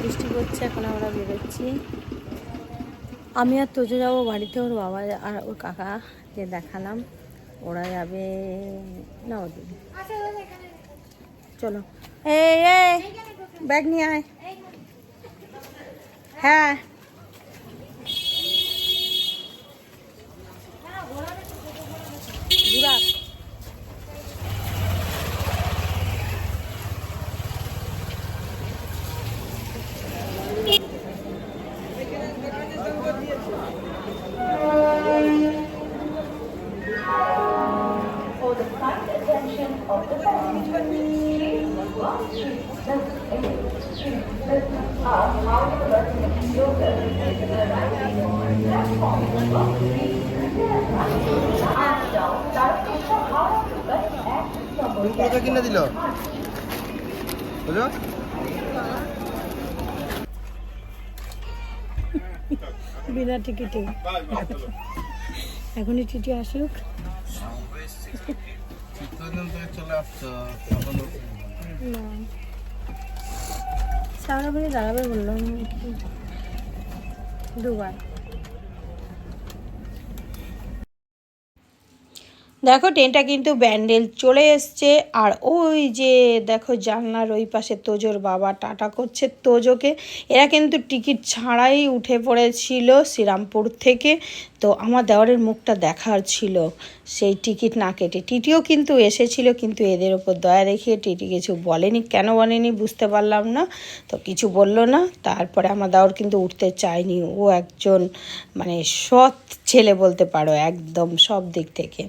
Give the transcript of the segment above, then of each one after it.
বৃষ্টি পড়ছে, এখন আমরা বেরোচ্ছি। আমি আর তোজো যাবো বাড়িতে, ওর বাবা আর ওর কাকাকে দেখালাম, ওরা যাবে না ওদিকে। চলো এই ব্যাগ নিয়ে আয়। হ্যাঁ বুড়া কিনে দিল বিনা টিকিটে। এখনই টিটি আসুক। চলে আসছো না সামনে বলে দাঁড়াবে বললাম দুবার। দেখো ট্রেনটা কিন্তু ব্যান্ডেল চলে এসছে। আর ওই যে দেখো জানলার ওই পাশে তোজোর বাবা টাটা করছে তোজোকে। এরা কিন্তু টিকিট ছাড়াই উঠে পড়েছিল শ্রীরামপুর থেকে। তো আমার দেওয়ারের মুখটা দেখার ছিল, সেই টিকিট না কেটে। টিটিও কিন্তু এসেছিল, কিন্তু এদের ওপর দয়া দেখিয়ে টিটি কিছু বলেনি। কেন বলেনি বুঝতে পারলাম না, তো কিছু বললো না। তারপরে আমার দেওয়ার কিন্তু উঠতে চায়নি। ও একজন মানে সৎ ছেলে বলতে পারো, একদম সব দিক থেকে।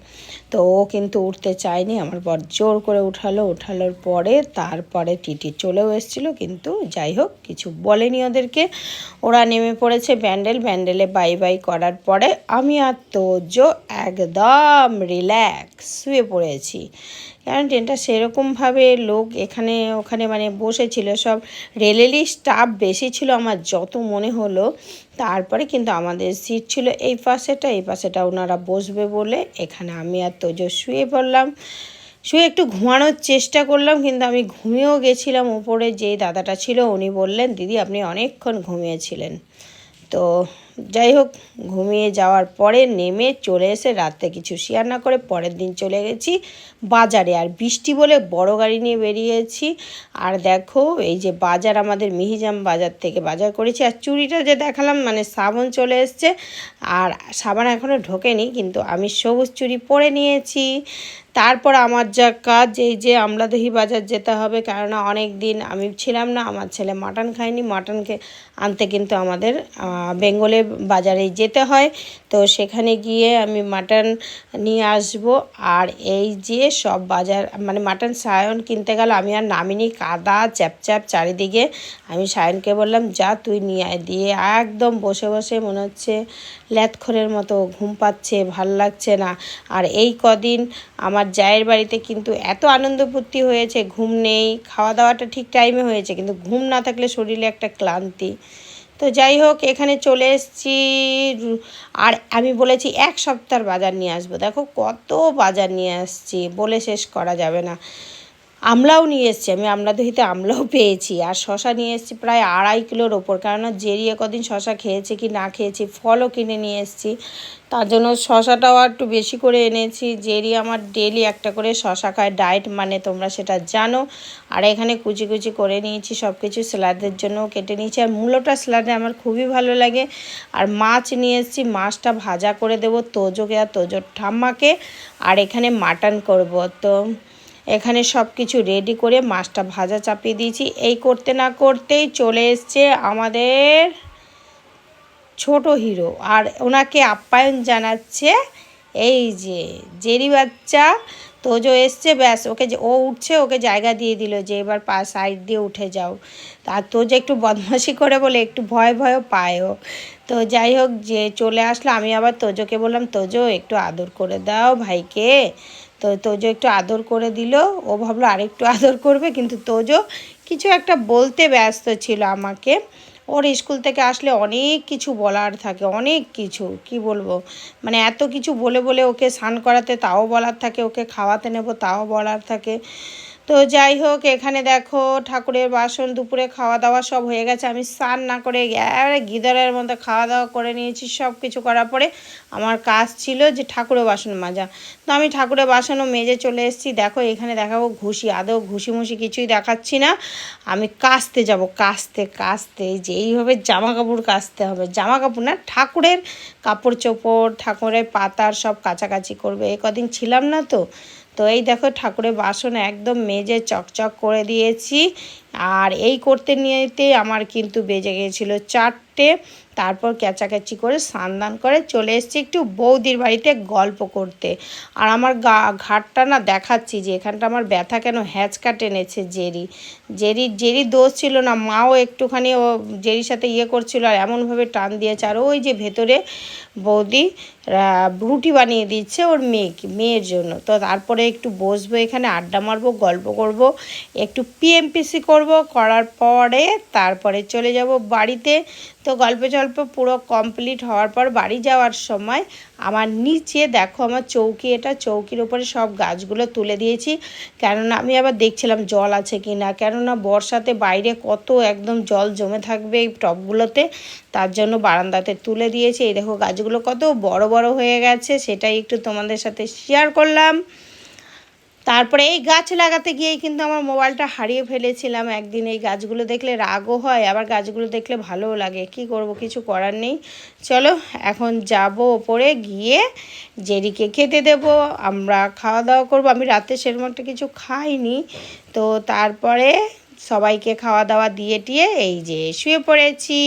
তো ও কিন্তু উঠতে চায়নি, আমার বর জোর করে ওঠালোর পরে তারপরে টিটি চলেও এসেছিলো, কিন্তু যাই হোক কিছু বলেনি ওদেরকে। ওরা নেমে পড়েছে ব্যান্ডেলে বাই বাই করার পরে আমি আর তোজো একদম রিল্যাক্স শুয়ে পড়েছি। কারণ ট্রেনটা সেরকমভাবে লোক এখানে ওখানে মানে বসেছিল, সব রেলেরই স্টাফ বেশি ছিল আমার যত মনে হলো। তারপরে কিন্তু আমাদের সিট ছিল এই পাশেটা ওনারা বসবে বলে এখানে আমি আর তোজো শুয়ে পড়লাম। শুয়ে একটু ঘুমানোর চেষ্টা করলাম, কিন্তু আমি ঘুমিয়েও গেছিলাম। উপরে যেই দাদাটা ছিল উনি বললেন, দিদি আপনি অনেকক্ষণ ঘুমিয়েছিলেন। তো যাই হোক, ঘুমিয়ে যাওয়ার পরে নেমে চলে এসে রাতে কিছু শেয়ার না করে পরের দিন চলে গেছি বাজারে। আর বৃষ্টি বলে বড় গাড়ি নিয়ে বেরিয়েছি। আর দেখো এই যে বাজার, আমাদের মিহিজাম বাজার থেকে বাজার করেছি। আর চুড়িটা যে দেখালাম মানে সাবান চলে এসছে, আর সাবান এখনও ঢোকেনি, কিন্তু আমি সবুজ চুড়ি পরে নিয়েছি। তারপর আমার যা কাজ, এই যে আমলাদহি বাজার যেতে হবে, কেননা অনেক দিন আমি ছিলাম না, আমার ছেলে মাটন খায়নি। মাটনকে আনতে কিন্তু আমাদের বেঙ্গলে বাজারেই যেতে হয়। তো সেখানে গিয়ে আমি মাটন নিয়ে আসব। আর এই যে সব বাজার মানে মাটন সায়ন কিনতে গেল, আমি আর নামিনি, কাদা চ্যাপচ্যাপ চারিদিকে। আমি সায়নকে বললাম যা তুই নিয়ে আয়, দিয়ে একদম বসে বসে মনে হচ্ছে ল্যাথখোরের মতো ঘুম পাচ্ছে, ভাল লাগছে না। আর এই কদিন আমার জায়ের বাড়িতে কিন্তু এত আনন্দ ফুর্তি হয়েছে, ঘুম নেই, খাওয়া দাওয়াটা ঠিক টাইমে হয়েছে, কিন্তু ঘুম না থাকলে শরীরে একটা ক্লান্তি। তো যাই হোক এখানে চলে এসেছি। আর আমি বলেছি এক সপ্তাহের বাজার নিয়ে আসবো। দেখো কত বাজার নিয়ে আসছি, বলে শেষ করা যাবে না। আমলাও নিয়ে এসেছি, আমি আমলাদহিতে আমলাও পেয়েছি। আর শশা নিয়ে এসেছি প্রায় 2.5 কিলোর ওপর, কেননা জেরিয়ে কদিন শশা খেয়েছে কি না খেয়েছি। ফলও কিনে নিয়ে এসেছি, তার জন্য শশাটাও একটু বেশি করে এনেছি। জেরি আমার ডেলি একটা করে শশা খায়, ডায়েট মানে তোমরা সেটা জানো। আর এখানে কুচি কুচি করে নিয়েছি সব কিছু, স্যালাডের জন্যও কেটে নিয়েছি। আর মূলোটা স্যালাডে আমার খুবই ভালো লাগে। আর মাছ নিয়ে এসেছি, মাছটা ভাজা করে দেবো তোজোকে আর তোজোর ঠাম্মাকে। আর এখানে মাটন করব, তো এখানে সব কিছু রেডি করে মাছটা ভাজা চাপিয়ে দিয়েছি। এই করতে না করতেই চলে এসছে আমাদের ছোট হিরো, আর ওনাকে আপ্যায়ন জানাচ্ছে এই যে জেরি বাচ্চা তোজো এসছে। ব্যাস ওকে যে ও উঠছে, ওকে জায়গা দিয়ে দিল যে এবার সাইড দিয়ে উঠে যাও। আর তোজো একটু বদমাশি করে বলে একটু ভয়ও পায়ও। তো যাই হোক যে চলে আসলো, আমি আবার তোজোকে বললাম তোজো একটু আদর করে দাও ভাইকে। তো তোজো একটু আদর করে দিল। ও ভাবলো আরেকটু আদর করবে, কিন্তু তোজো কিছু একটা বলতে ব্যস্ত ছিল আমাকে। ওর স্কুল থেকে আসলে অনেক কিছু বলার থাকে, অনেক কিছু কি বলবো, মানে এত কিছু বলে ওকে স্নান করাতে তাও বলার থাকে, ওকে খাওয়াতে নেব তাও বলার থাকে। তো তো যাই হোক, এখানে দেখো ঠাকুরের বাসন দুপুরে খাওয়া দাওয়া সব হয়ে গেছে। আমি স্নান না করে গিদারের মধ্যে খাওয়া দাওয়া করে নিয়েছি। সব কিছু করার পরে আমার কাজ ছিল যে ঠাকুরের বাসন মাজা। তো আমি ঠাকুরের বাসনও মেজে চলে এসেছি। দেখো এখানে দেখাবো ঘুষি, আদৌ ঘুষি মুষি কিছুই দেখাচ্ছি না। আমি কাচতে যাব, কাচতে যে এইভাবে জামা কাপড় কাচতে হবে, জামা কাপড় না, ঠাকুরের কাপড় চোপড়, ঠাকুরের পাতার সব কাচাকাচি করবে। এই কদিন ছিলাম না তো। তো এই দেখো ঠাকুরের বাসন একদম মেজে চকচক করে দিয়েছি। আর এই করতে নিয়েতে আমার কিন্তু বেজে গিয়েছিল 4টে। তারপর ক্যাচাক্যাচি করে স্নান করে চলে এসেছি একটু বৌদির বাড়িতে গল্প করতে। আর আমার ঘাটটা না দেখাচ্ছি যে এখানটা আমার ব্যথা কেন, হ্যাঁচকা টেনেছে জেরির দোষ ছিল না, মাও একটুখানি ও জেরির সাথে করছিল আর এমনভাবে টান দিয়েছে। আর ওই যে ভেতরে বৌদি রুটি বানিয়ে দিচ্ছে ওর মেয়ের জন্য। তো তারপরে একটু বসবো এখানে, আড্ডা মারবো, গল্প করব, একটু পিএমপিসি করার পরে তারপরে চলে যাব বাড়িতে। তো গল্প পুরো কমপ্লিট হওয়ার পর বাড়ি যাওয়ার সময় আমার নিচে দেখো আমার চৌকি, এটা চৌকির উপরে সব গাছগুলো তুলে দিয়েছি। কেননা আমি আবার দেখছিলাম জল আছে কি না, কেননা বর্ষাতে বাইরে কত একদম জল জমে থাকবে এই টবগুলোতে, তার জন্য বারান্দাতে তুলে দিয়েছি। এই দেখো গাছগুলো কত বড় বড় হয়ে গেছে, সেটাই একটু তোমাদের সাথে শেয়ার করলাম। তারপরে এই গাছ লাগাতে গিয়েই কিন্তু আমার মোবাইলটা হারিয়ে ফেলেছিলাম একদিন। এই গাছগুলো দেখলে রাগও হয়, আবার গাছগুলো দেখলে ভালোও লাগে। কি করব, কিছু করার নেই। চলো এখন যাব ওপরে, গিয়ে জেরিকে খেতে দেব, আমরা খাওয়া দাওয়া করব। আমি রাতে সেরকম একটা কিছু খাইনি। তো তারপরে সবাইকে খাওয়া দাওয়া দিয়ে টিয়ে এই যে শুয়ে পড়েছি।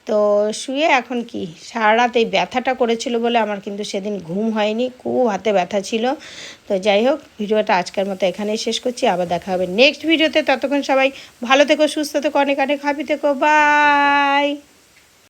তো শুয়ে এখন কি সারা রাত এই ব্যথাটা করেছিল বলে আমার কিন্তু সেদিন ঘুম হয়নি, খুব হাতে ব্যথা ছিল। তো যাই হোক, ভিডিওটা আজকের মতো এখানেই শেষ করছি। আবার দেখা হবে নেক্সট ভিডিওতে। ততক্ষণ সবাই ভালো থেকো, সুস্থ থেকো, অনেক অনেক হ্যাপি থেকো, বাই।